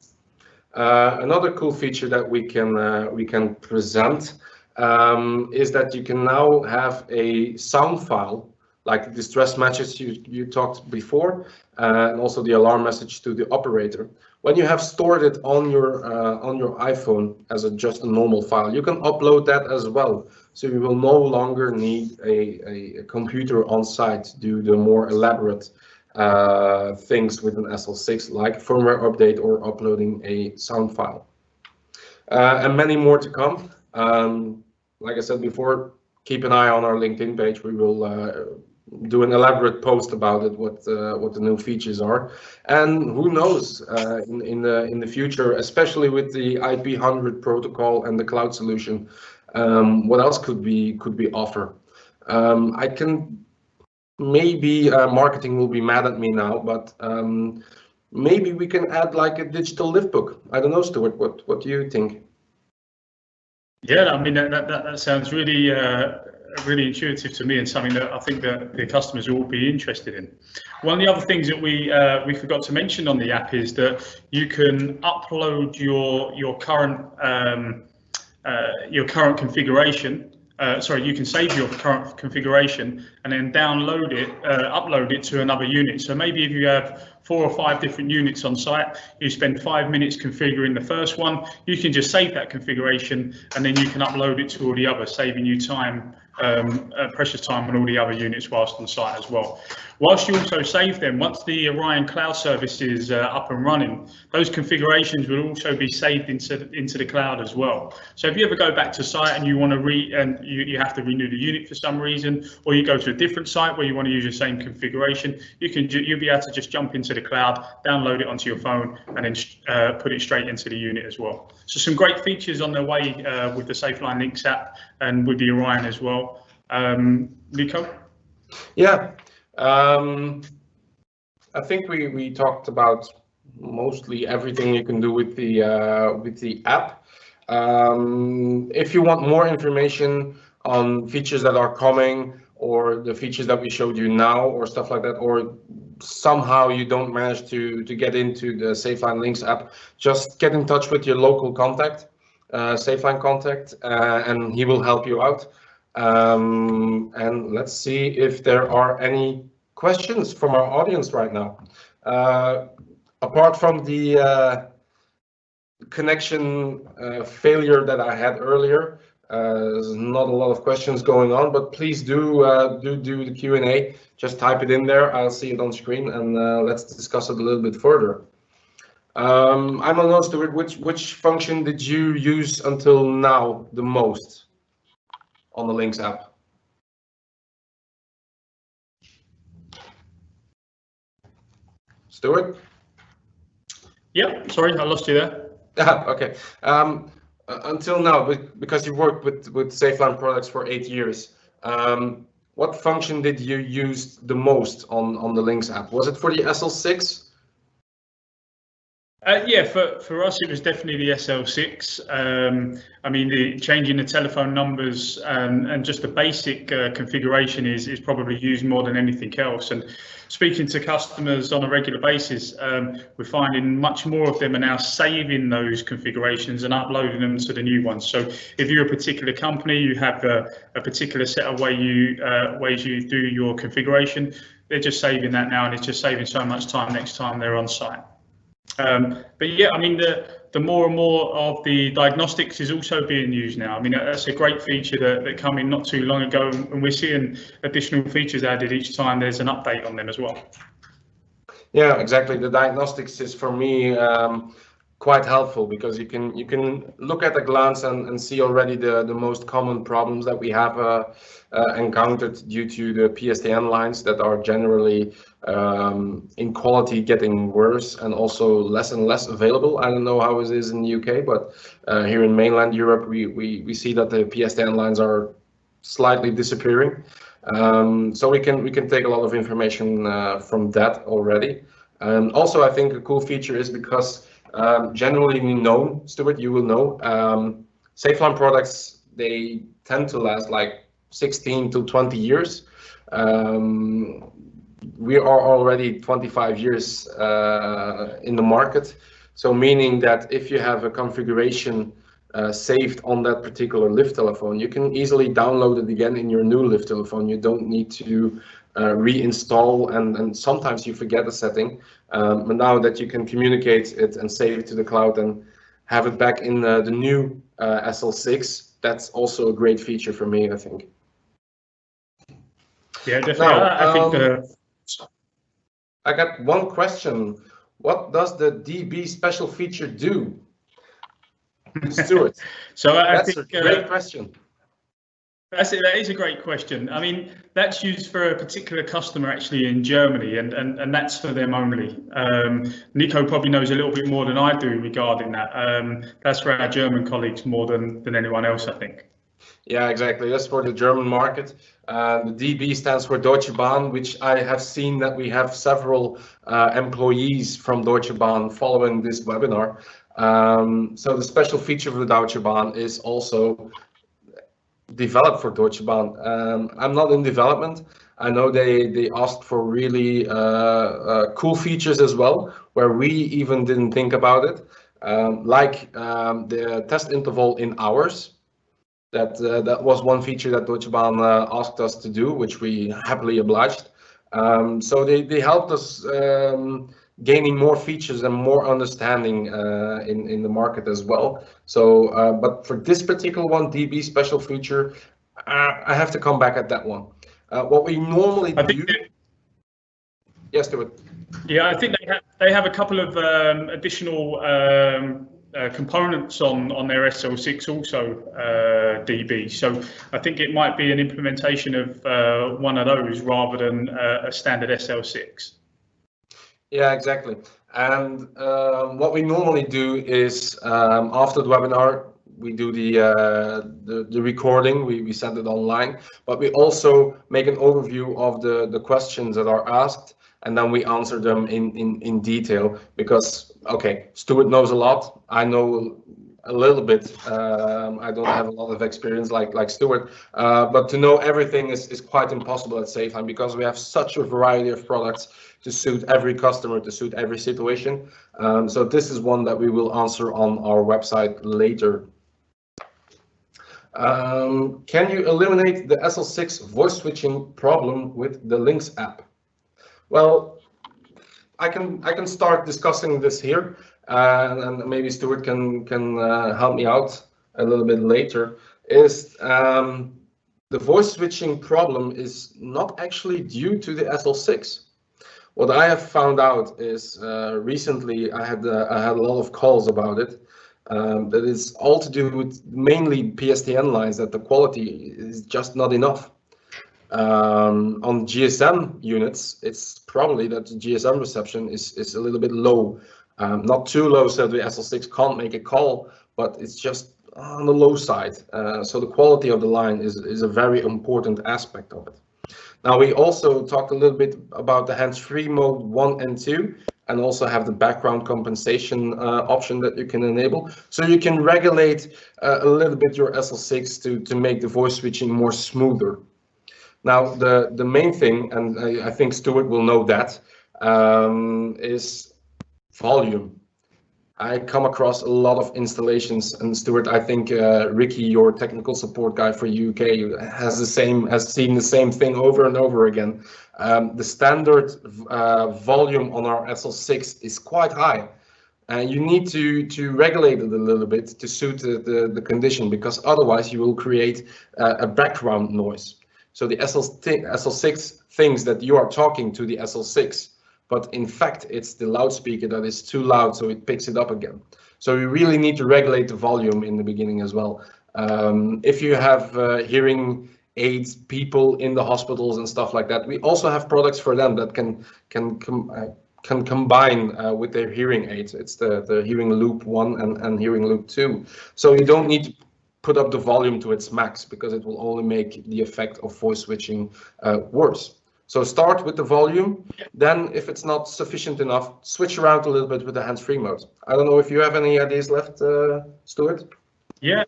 Another cool feature that we can present is that you can now have a sound file, like the distress messages you talked before, and also the alarm message to the operator. When you have stored it on your iPhone as just a normal file, you can upload that as well. So you will no longer need a computer on site to do the more elaborate things with an SL6, like firmware update or uploading a sound file. And many more to come. Like I said before, keep an eye on our LinkedIn page. We will do an elaborate post about it, what the new features are, and who knows, in the future, especially with the IP100 protocol and the cloud solution, what else could we offer? I can maybe marketing will be mad at me now, but maybe we can add like a digital lift book. I don't know, Stuart. What do you think? Yeah, I mean that sounds really really intuitive to me, and something that I think that the customers will be interested in. One of the other things that we forgot to mention on the app is that you can upload your current configuration. You can save your current configuration and then download it, upload it to another unit. So maybe if you have 4 or 5 different units on site, you spend 5 minutes configuring the first one, you can just save that configuration and then you can upload it to all the others, saving you time, precious time on all the other units whilst on site as well. Whilst you also save them, once the Orion cloud service is up and running, those configurations will also be saved into the cloud as well. So if you ever go back to site and you want to you have to renew the unit for some reason, or you go to a different site where you want to use the same configuration, you'll be able to just jump into the cloud, download it onto your phone, and then put it straight into the unit as well. So some great features on the way with the SafeLine LYNX app and with the Orion as well. Nico? Yeah. I think we talked about mostly everything you can do with the app. If you want more information on features that are coming, or the features that we showed you now, or stuff like that, or somehow you don't manage to get into the SafeLine LYNX app, just get in touch with your local contact, SafeLine contact, and he will help you out. And let's see if there are any questions from our audience right now. Apart from the connection failure that I had earlier, There's not a lot of questions going on, but please do the Q&A. Just type it in there. I'll see it on screen, and let's discuss it a little bit further. I don't know, Stuart, which function did you use until now the most on the LYNX app? Stuart? Yeah, sorry, I lost you there. Okay. Until now, because you worked with SafeLine products for 8 years, what function did you use the most on the LYNX app? Was it for the SL6? Yeah, for us, it was definitely the SL6. I mean, changing the telephone numbers and just the basic configuration is probably used more than anything else. And speaking to customers on a regular basis, we're finding much more of them are now saving those configurations and uploading them to the new ones. So if you're a particular company, you have a particular set of ways you do your configuration, they're just saving that now, and it's just saving so much time next time they're on site. But yeah, I mean, the more and more of the diagnostics is also being used now. I mean, that's a great feature that came in not too long ago, and we're seeing additional features added each time there's an update on them as well. Yeah, exactly. The diagnostics is for me quite helpful, because you can look at a glance and see already the most common problems that we have encountered due to the PSTN lines that are generally in quality getting worse, and also less and less available. I don't know how it is in the UK, but here in mainland Europe, we see that the PSTN lines are slightly disappearing. So we can take a lot of information from that already. Also, I think a cool feature is because generally we know, Stuart, you will know, SafeLine products, they tend to last like 16 to 20 years. We are already 25 years in the market, so meaning that if you have a configuration saved on that particular lift telephone, you can easily download it again in your new lift telephone. You don't need to reinstall, and sometimes you forget a setting. But now that you can communicate it and save it to the cloud and have it back in the new SL6, that's also a great feature for me, I think. Yeah, definitely. Now, I think I got one question. What does the DB special feature do? Stuart, so that's a great question. That is a great question. I mean, that's used for a particular customer actually in Germany, and that's for them only. Nico probably knows a little bit more than I do regarding that. That's for our German colleagues more than anyone else, I think. Yeah, exactly. That's for the German market. The DB stands for Deutsche Bahn, which I have seen that we have several employees from Deutsche Bahn following this webinar. So the special feature of the Deutsche Bahn is also developed for Deutsche Bahn. I'm not in development. I know they asked for really cool features as well, where we even didn't think about it, like the test interval in hours. That was one feature that Deutsche Bahn asked us to do, which we happily obliged. So they helped us gaining more features and more understanding in the market as well. So, but for this particular one, DB special feature, I have to come back at that one. What we normally do. Yes, Stuart. Yeah, I think they have a couple of additional components on their SL6 also, DB. So I think it might be an implementation of one of those rather than a standard SL6. Yeah, exactly. And what we normally do is after the webinar, we do the recording, we send it online, but we also make an overview of the questions that are asked, and then we answer them in detail, because, okay, Stuart knows a lot, I know a little bit, I don't have a lot of experience like Stuart, but to know everything is quite impossible at SafeLine, because we have such a variety of products to suit every customer, to suit every situation. So this is one that we will answer on our website later. Can you eliminate the SL6 voice switching problem with the LYNX app? Well, I can start discussing this here, and maybe Stuart can help me out a little bit later. is the voice switching problem is not actually due to the SL6. What I have found out is recently I had a lot of calls about it. That is all to do with mainly PSTN lines, that the quality is just not enough. On GSM units, it's probably that the GSM reception is a little bit low. Not too low so the SL6 can't make a call, but it's just on the low side. So the quality of the line is a very important aspect of it. Now, we also talked a little bit about the hands-free mode 1 and 2, and also have the background compensation option that you can enable. So you can regulate a little bit your SL6 to make the voice switching more smoother. Now, the main thing, and I think Stuart will know that, is volume. I come across a lot of installations, and Stuart, I think Ricky, your technical support guy for UK, has seen the same thing over and over again. The standard volume on our SL6 is quite high, and you need to regulate it a little bit to suit the condition, because otherwise you will create a background noise. So the SL6 thinks that you are talking to the SL6. But in fact, it's the loudspeaker that is too loud, so it picks it up again. So we really need to regulate the volume in the beginning as well. If you have hearing aids people in the hospitals and stuff like that, we also have products for them that can combine with their hearing aids. It's the hearing loop 1 and hearing loop 2. So you don't need to put up the volume to its max, because it will only make the effect of voice switching worse. So start with the volume, then if it's not sufficient enough, switch around a little bit with the hands-free mode. I don't know if you have any ideas left, Stuart? Yeah,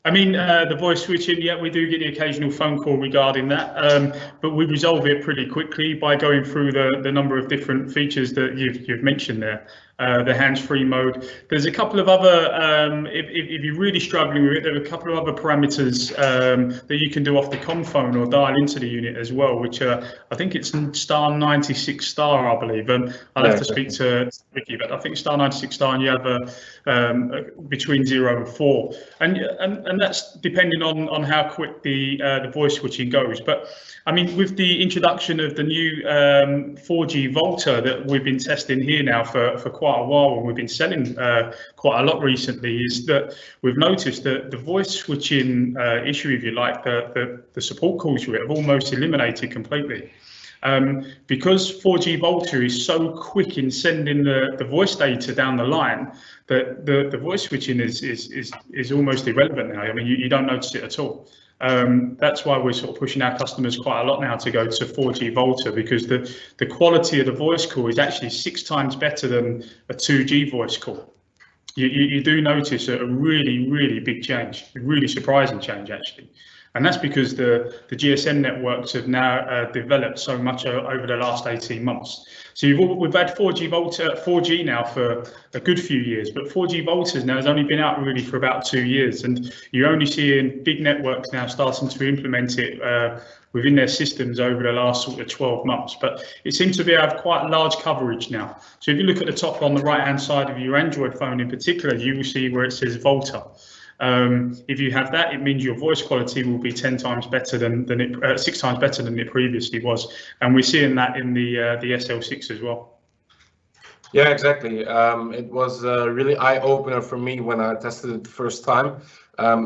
I mean, the voice switching, yeah, we do get the occasional phone call regarding that, but we resolve it pretty quickly by going through the number of different features that you've mentioned there. The hands-free mode. There's a couple of other, if you're really struggling with it, there are a couple of other parameters that you can do off the comm phone or dial into the unit as well, which I think it's star 96 star, I believe. I'll have to speak to Ricky, but I think star 96 star, and you have between 0 and 4, and that's depending on how quick the voice switching goes. But I mean, with the introduction of the new 4G Volta that we've been testing here now for quite a while, and we've been selling quite a lot recently, is that we've noticed that the voice switching issue, if you like, the support calls for it have almost eliminated completely. Because 4G Volta is so quick in sending the voice data down the line, that the voice switching is almost irrelevant now. I mean, you don't notice it at all. That's why we're sort of pushing our customers quite a lot now to go to 4G Volta, because the quality of the voice call is actually 6 times better than a 2G voice call. You do notice a really, really big change, a really surprising change actually. And that's because the GSM networks have now developed so much over the last 18 months. So we've had 4G now for a good few years, but 4G Volta now has only been out really for about 2 years, and you're only seeing big networks now starting to implement it within their systems over the last sort of 12 months. But it seems to have quite large coverage now. So if you look at the top on the right hand side of your Android phone in particular, you will see where it says Volta. If you have that, it means your voice quality will be 10 times better than it, 6 times better than it previously was, and we're seeing that in the SL6 as well. Yeah, exactly. It was a really eye-opener for me when I tested it the first time.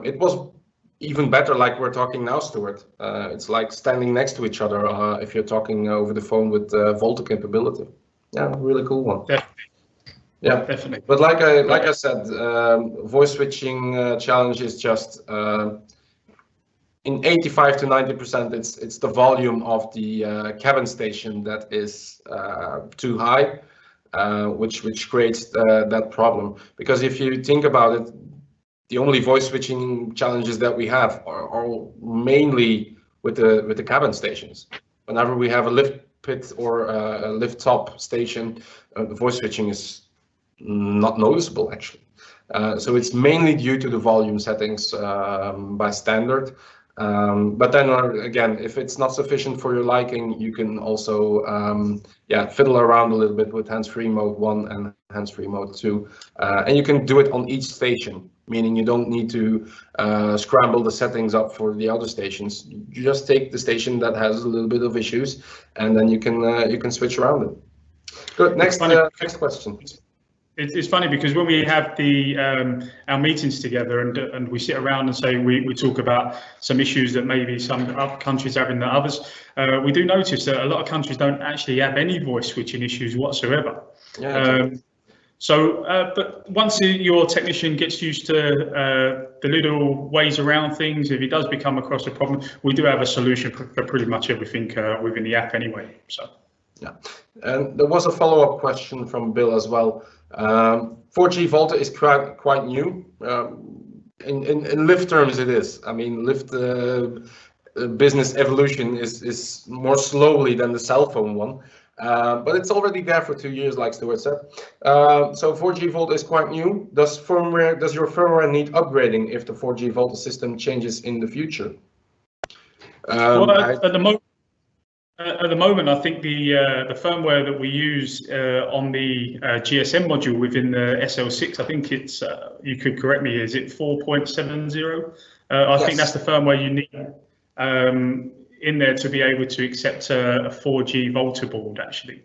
It was even better, like we're talking now, Stuart. It's like standing next to each other if you're talking over the phone with Volta capability. Yeah, really cool one. Definitely. Yeah, definitely. But like I said, voice switching challenge is just in 85 to 90%. It's the volume of the cabin station that is too high, which creates that problem. Because if you think about it, the only voice switching challenges that we have are mainly with the cabin stations. Whenever we have a lift pit or a lift top station, the voice switching is not noticeable actually. So it's mainly due to the volume settings by standard. But then again, if it's not sufficient for your liking, you can also fiddle around a little bit with hands-free mode 1 and hands-free mode 2, and you can do it on each station. meaning you don't need to scramble the settings up for the other stations. You just take the station that has a little bit of issues, and then you can switch around it. Good. Next question. It's funny because when we have the our meetings together and we sit around and say we talk about some issues that maybe some countries have in the others, we do notice that a lot of countries don't actually have any voice switching issues whatsoever. Yeah, exactly. But once your technician gets used to the little ways around things, if he does become across a problem, we do have a solution for pretty much everything within the app anyway. So. Yeah, and there was a follow-up question from Bill as well. 4G Volta is quite new. In Lyft terms, it is. I mean, Lyft business evolution is more slowly than the cell phone one, but it's already there for 2 years, like Stuart said. So 4G Volta is quite new. Does your firmware need upgrading if the 4G Volta system changes in the future? At the moment, I think the firmware that we use on the GSM module within the SL6, I think it's, you could correct me, is it 4.70? I think that's the firmware you need in there to be able to accept a 4G Volta board, actually.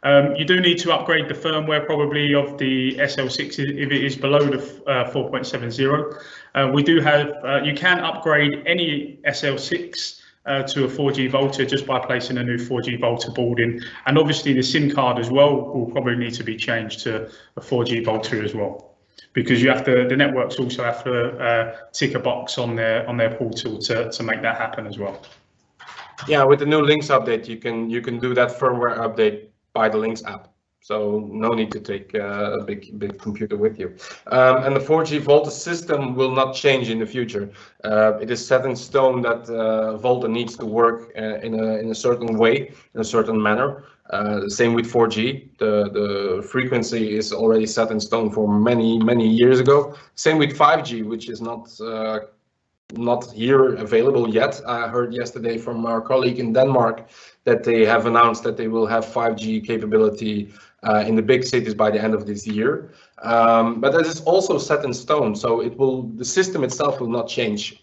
You do need to upgrade the firmware probably of the SL6 if it is below the 4.70. We do have, you can upgrade any SL6 to a 4G Volta just by placing a new 4G Volta board in, and obviously the SIM card as well will probably need to be changed to a 4G Volta as well, because you have to, the networks also have to tick a box on their portal to make that happen as well. Yeah, with the new LYNX update, you can do that firmware update by the LYNX app. So no need to take a big computer with you. And the 4G Volta system will not change in the future. It is set in stone that Volta needs to work in a certain way, in a certain manner. Same with 4G. The frequency is already set in stone for many years ago. Same with 5G, which is not here available yet. I heard yesterday from our colleague in Denmark that they have announced that they will have 5G capability in the big cities by the end of this year. But that is also set in stone, so the system itself will not change.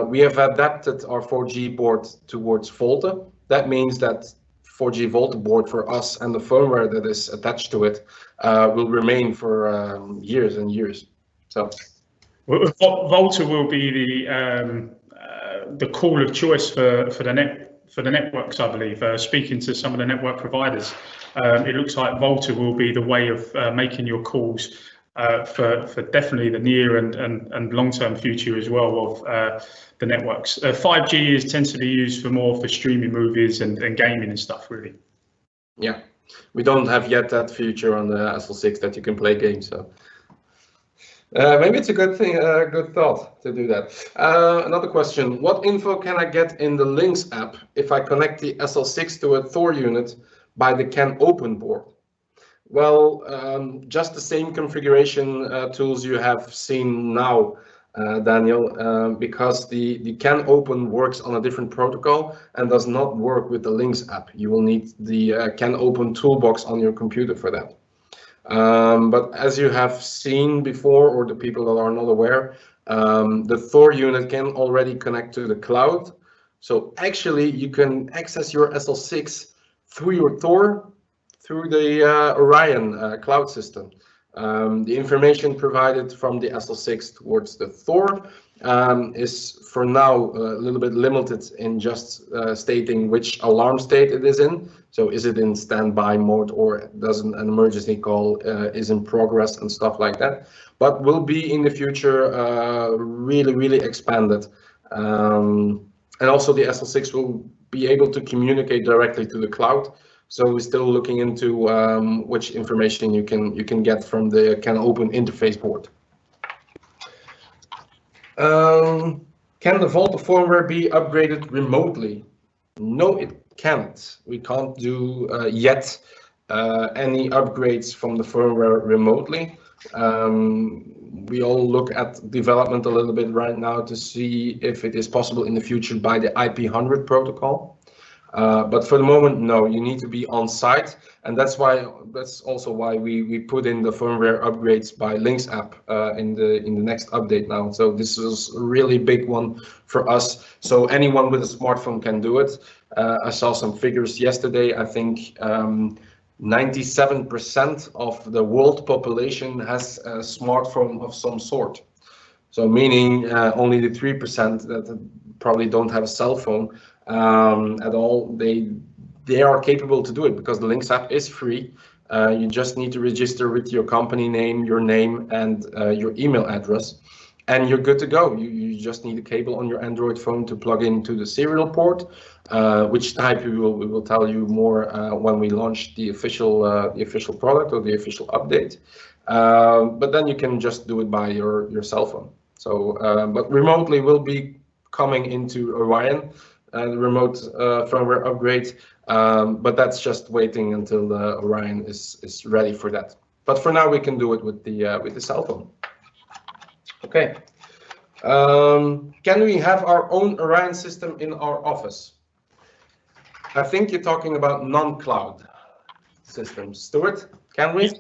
We have adapted our 4G board towards Volta. That means that 4G Volta board for us and the firmware that is attached to it will remain for years and years. So. Volta will be the call of choice for the networks, I believe. Speaking to some of the network providers, it looks like Volta will be the way of making your calls for definitely the near and long-term future as well of the networks. 5G tends to be used for streaming movies and gaming and stuff, really. Yeah, we don't have yet that feature on the SL6 that you can play games. So. Maybe it's a good thing, good thought to do that. Another question: what info can I get in the LYNX app if I connect the SL6 to a Thor unit by the Can Open board? Well, just the same configuration tools you have seen now, Daniel, because the Can Open works on a different protocol and does not work with the LYNX app. You will need the Can Open toolbox on your computer for that. But as you have seen before, or the people that are not aware, the Thor unit can already connect to the cloud. So actually you can access your SL6 through your Thor, through the Orion cloud system. The information provided from the SL6 towards the Thor is for now a little bit limited in just stating which alarm state it is in. So is it in standby mode, or does an emergency call is in progress and stuff like that. But will be in the future really expanded. And also the SL6 will be able to communicate directly to the cloud. So we're still looking into which information you can get from the Can Open interface board. Can the Volta firmware be upgraded remotely? No, it can't. We can't do yet any upgrades from the firmware remotely. We all look at development a little bit right now to see if it is possible in the future by the IP100 protocol. But for the moment, no, you need to be on site, and that's also why we put in the firmware upgrades by LYNX app in the next update now. So this is a really big one for us. So anyone with a smartphone can do it. I saw some figures yesterday. I think 97% of the world population has a smartphone of some sort. So meaning only the 3% that probably don't have a cell phone at all, they are capable to do it because the LYNX app is free. You just need to register with your company name, your name, and your email address, and you're good to go. You just need a cable on your Android phone to plug into the serial port, which type we will tell you more when we launch the official product or the official update. But then you can just do it by your cell phone. So, but remotely will be coming into Orion, the remote firmware upgrade. But that's just waiting until Orion is ready for that. But for now, we can do it with the cell phone. Okay. Can we have our own Orion system in our office? I think you're talking about non-cloud systems. Stuart, can we?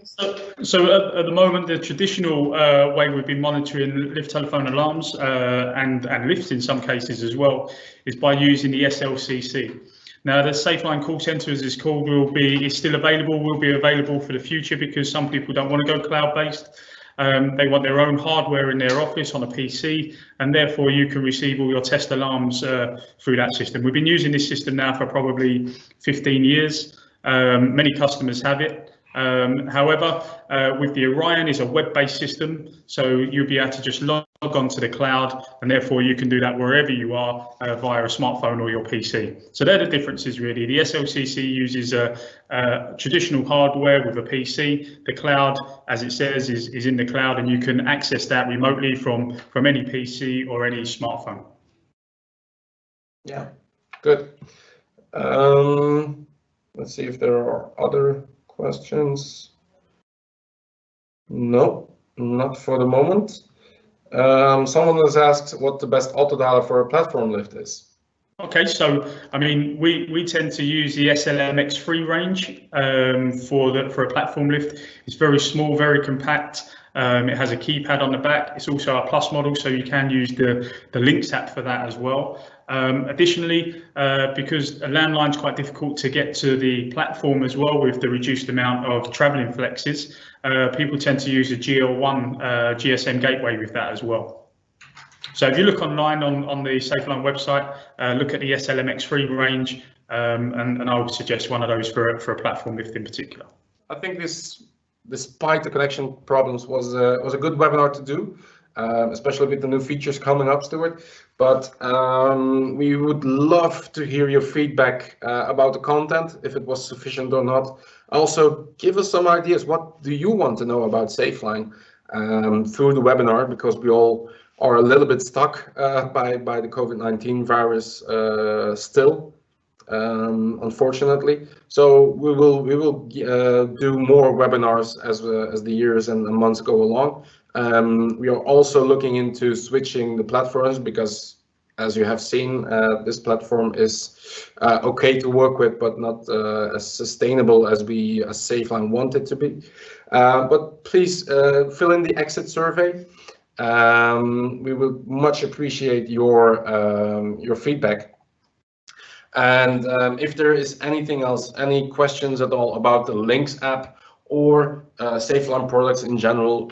So at the moment, the traditional way we've been monitoring lift telephone alarms and lifts in some cases as well is by using the SL6. Now, the SafeLine call center, as it's called, is still available, will be available for the future because some people don't want to go cloud-based. They want their own hardware in their office on a PC, and therefore you can receive all your test alarms through that system. We've been using this system now for probably 15 years. Many customers have it. However, with the Orion is a web-based system, so you'll be able to just log onto the cloud, and therefore you can do that wherever you are via a smartphone or your PC. So they're the differences really. The SL6 uses traditional hardware with a PC. The cloud, as it says, is in the cloud, and you can access that remotely from any PC or any smartphone. Yeah, good. Let's see if there are other questions. No, not for the moment. Someone has asked what the best auto dialer for a platform lift is. Okay, so I mean, we tend to use the SLMX3 range for a platform lift. It's very small, very compact. It has a keypad on the back. It's also a plus model, so you can use the LYNX app for that as well. Additionally, because a landline is quite difficult to get to the platform as well with the reduced amount of traveling flexes, people tend to use a GL1 GSM gateway with that as well. So if you look online on the SafeLine website, look at the SLMX3 range, and I would suggest one of those for a platform lift in particular. I think this, despite the connection problems, was a good webinar to do, especially with the new features coming up, Stuart. But we would love to hear your feedback about the content, if it was sufficient or not. Also, give us some ideas. What do you want to know about SafeLine through the webinar? Because we all are a little bit stuck by the COVID-19 virus still, unfortunately. So we will do more webinars as the years and the months go along. We are also looking into switching the platforms because, as you have seen, this platform is okay to work with, but not as sustainable as SafeLine want it to be. But please fill in the exit survey. We will much appreciate your feedback. And if there is anything else, any questions at all about the LYNX app or SafeLine products in general,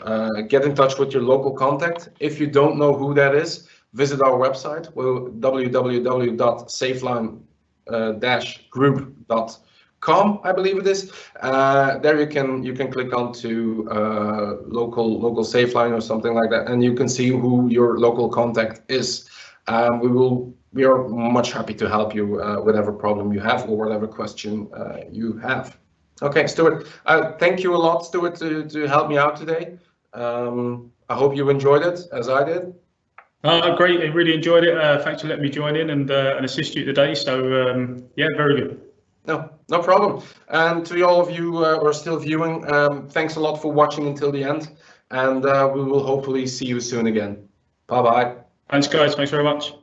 get in touch with your local contact. If you don't know who that is, visit our website, www.safeline-group.com, I believe it is. There you can click on to local SafeLine or something like that, and you can see who your local contact is. We are much happy to help you whatever problem you have or whatever question you have. Okay, Stuart, thank you a lot, Stuart, to help me out today. I hope you enjoyed it as I did. Great, I really enjoyed it. Thanks for letting me join in and assist you today. So yeah, very good. No problem. And to all of you who are still viewing, thanks a lot for watching until the end, and we will hopefully see you soon again. Bye-bye. Thanks, guys. Thanks very much.